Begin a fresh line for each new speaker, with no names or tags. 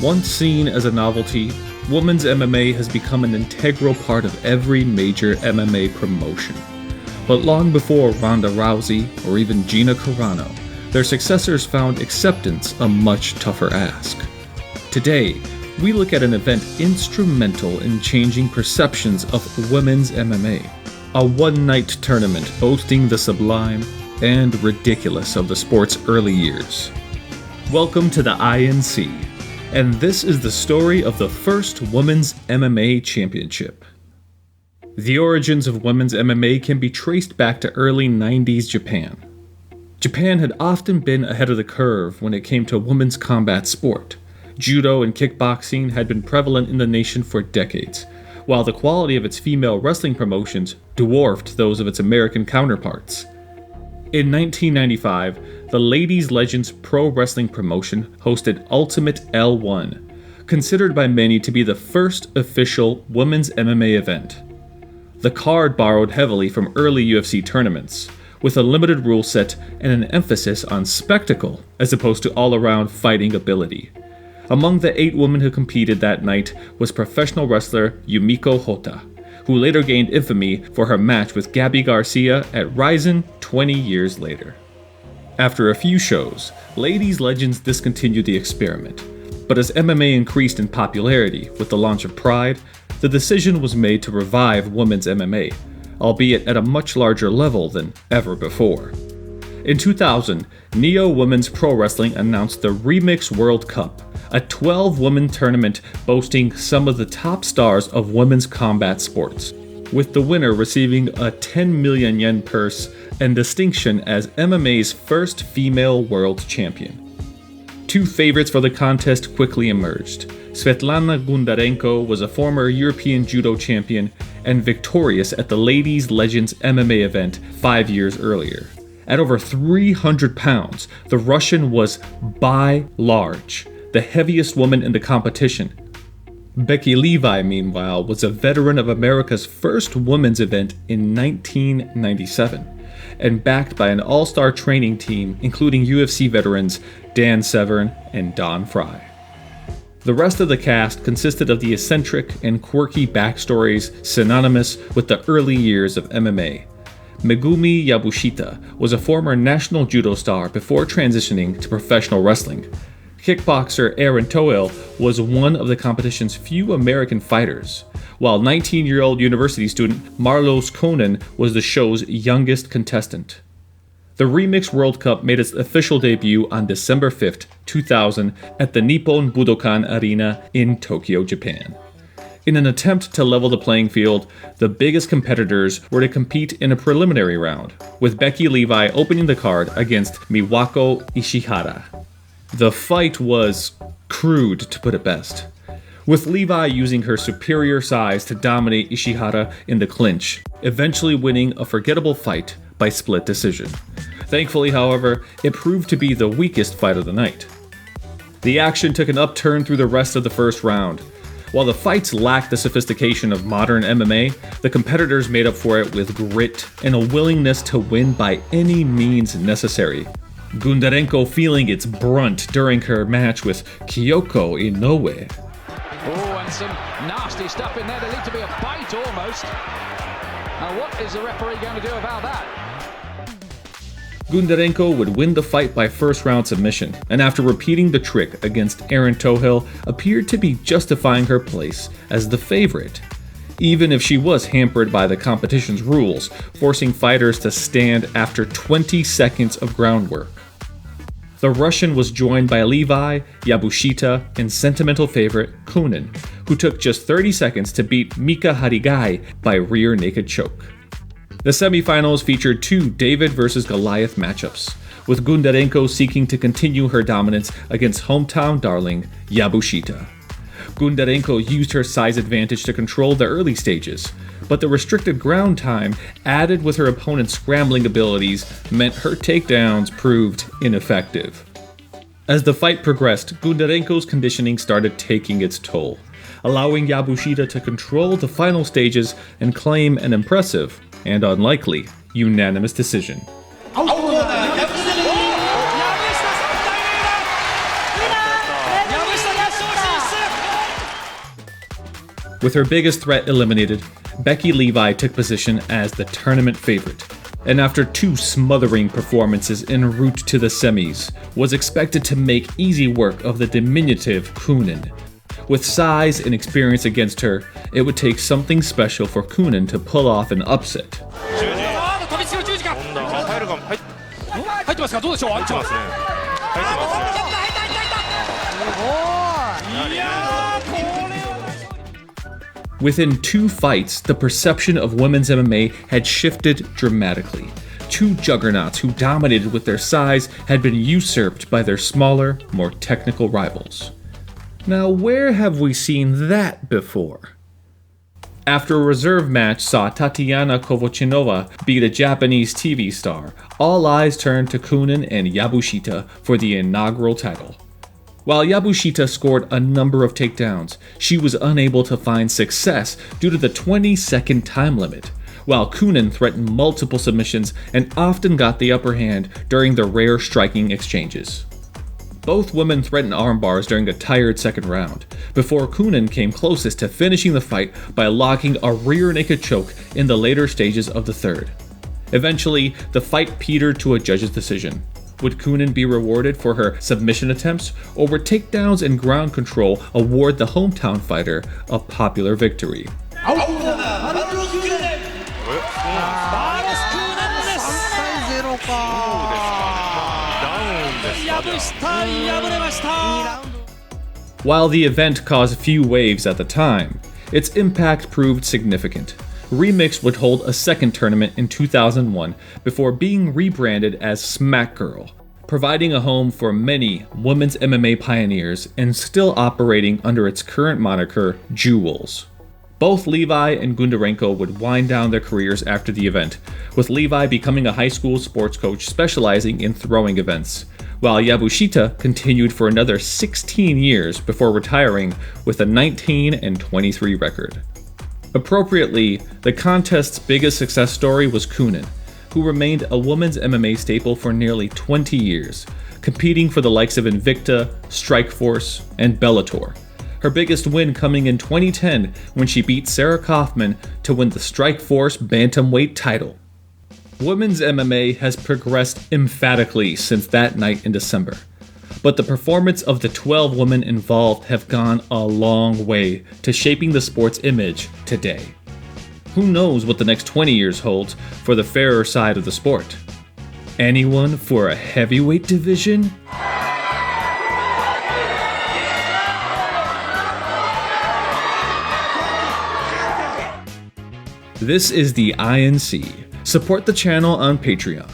Once seen as a novelty, women's MMA has become an integral part of every major MMA promotion. But long before Ronda Rousey or even Gina Carano, their successors found acceptance a much tougher ask. Today, we look at an event instrumental in changing perceptions of women's MMA. A one-night tournament boasting the sublime and ridiculous of the sport's early years. Welcome to the INC, and this is the story of the first women's MMA championship. The origins of women's MMA can be traced back to early 90s Japan. Japan had often been ahead of the curve when it came to women's combat sport. Judo and kickboxing had been prevalent in the nation for decades, while the quality of its female wrestling promotions dwarfed those of its American counterparts. In 1995, the Ladies Legends Pro Wrestling promotion hosted Ultimate L1, considered by many to be the first official women's MMA event. The card borrowed heavily from early UFC tournaments, with a limited rule set and an emphasis on spectacle as opposed to all-around fighting ability. Among the 8 women who competed that night was professional wrestler Yumiko Hotta, who later gained infamy for her match with Gabby Garcia at Rizin 20 years later. After a few shows, Ladies Legends discontinued the experiment, but as MMA increased in popularity with the launch of Pride, the decision was made to revive women's MMA, albeit at a much larger level than ever before. In 2000, Neo Women's Pro Wrestling announced the Remix World Cup, a 12-woman tournament boasting some of the top stars of women's combat sports, with the winner receiving a 10 million yen purse and distinction as MMA's first female world champion. 2 favorites for the contest quickly emerged. Svetlana Gundarenko was a former European judo champion and victorious at the Ladies Legends MMA event 5 years earlier. At over 300 pounds, the Russian was, by large, the heaviest woman in the competition. Becky Levi, meanwhile, was a veteran of America's first women's event in 1997, and backed by an all-star training team including UFC veterans Dan Severn and Don Fry. The rest of the cast consisted of the eccentric and quirky backstories synonymous with the early years of MMA. Megumi Yabushita was a former national judo star before transitioning to professional wrestling. Kickboxer Aaron Toel was one of the competition's few American fighters, while 19-year-old university student Marlos Conan was the show's youngest contestant. The Remix World Cup made its official debut on December 5, 2000 at the Nippon Budokan Arena in Tokyo, Japan. In an attempt to level the playing field, the biggest competitors were to compete in a preliminary round, with Becky Levi opening the card against Miwako Ishihara. The fight was crude, to put it best, with Levi using her superior size to dominate Ishihara in the clinch, eventually winning a forgettable fight by split decision. Thankfully, however, it proved to be the weakest fight of the night. The action took an upturn through the rest of the first round. While the fights lacked the sophistication of modern MMA, the competitors made up for it with grit and a willingness to win by any means necessary. Gundarenko feeling its brunt during her match with Kyoko Inoue.
Oh, and some nasty stuff in there. There needs to be a bite almost. Now what is the referee going to do about that?
Gundarenko would win the fight by first-round submission, and after repeating the trick against Aaron Tohill, appeared to be justifying her place as the favorite, even if she was hampered by the competition's rules, forcing fighters to stand after 20 seconds of groundwork. The Russian was joined by Levi, Yabushita, and sentimental favorite Conan, who took just 30 seconds to beat Mika Harigai by rear naked choke. The semifinals featured 2 David vs. Goliath matchups, with Gundarenko seeking to continue her dominance against hometown darling Yabushita. Gundarenko used her size advantage to control the early stages, but the restricted ground time, added with her opponent's scrambling abilities, meant her takedowns proved ineffective. As the fight progressed, Gundarenko's conditioning started taking its toll, allowing Yabushita to control the final stages and claim an impressive, and unlikely, unanimous decision. With her biggest threat eliminated, Becky Levi took position as the tournament favorite, and after 2 smothering performances en route to the semis, was expected to make easy work of the diminutive Kunin. With size and experience against her, it would take something special for Kunin to pull off an upset. Within 2 fights, the perception of women's MMA had shifted dramatically. 2 juggernauts who dominated with their size had been usurped by their smaller, more technical rivals. Now, where have we seen that before? After a reserve match saw Tatiana Kovachinova beat a Japanese TV star, all eyes turned to Kunin and Yabushita for the inaugural title. While Yabushita scored a number of takedowns, she was unable to find success due to the 20-second time limit, while Kunin threatened multiple submissions and often got the upper hand during the rare striking exchanges. Both women threatened armbars during a tired second round, before Kunin came closest to finishing the fight by locking a rear naked choke in the later stages of the third. Eventually, the fight petered to a judge's decision. Would Kunin be rewarded for her submission attempts, or would takedowns and ground control award the hometown fighter a popular victory? While the event caused few waves at the time, its impact proved significant. Remix would hold a second tournament in 2001 before being rebranded as Smack Girl, providing a home for many women's MMA pioneers and still operating under its current moniker, Jewels. Both Levi and Gundarenko would wind down their careers after the event, with Levi becoming a high school sports coach specializing in throwing events, while Yabushita continued for another 16 years before retiring with a 19-23 record. Appropriately, the contest's biggest success story was Kunin, who remained a women's MMA staple for nearly 20 years, competing for the likes of Invicta, Strikeforce, and Bellator. Her biggest win coming in 2010 when she beat Sarah Kaufman to win the Strikeforce Bantamweight title. Women's MMA has progressed emphatically since that night in December, but the performance of the 12 women involved have gone a long way to shaping the sport's image today. Who knows what the next 20 years holds for the fairer side of the sport? Anyone for a heavyweight division? This is the INC. Support the channel on Patreon.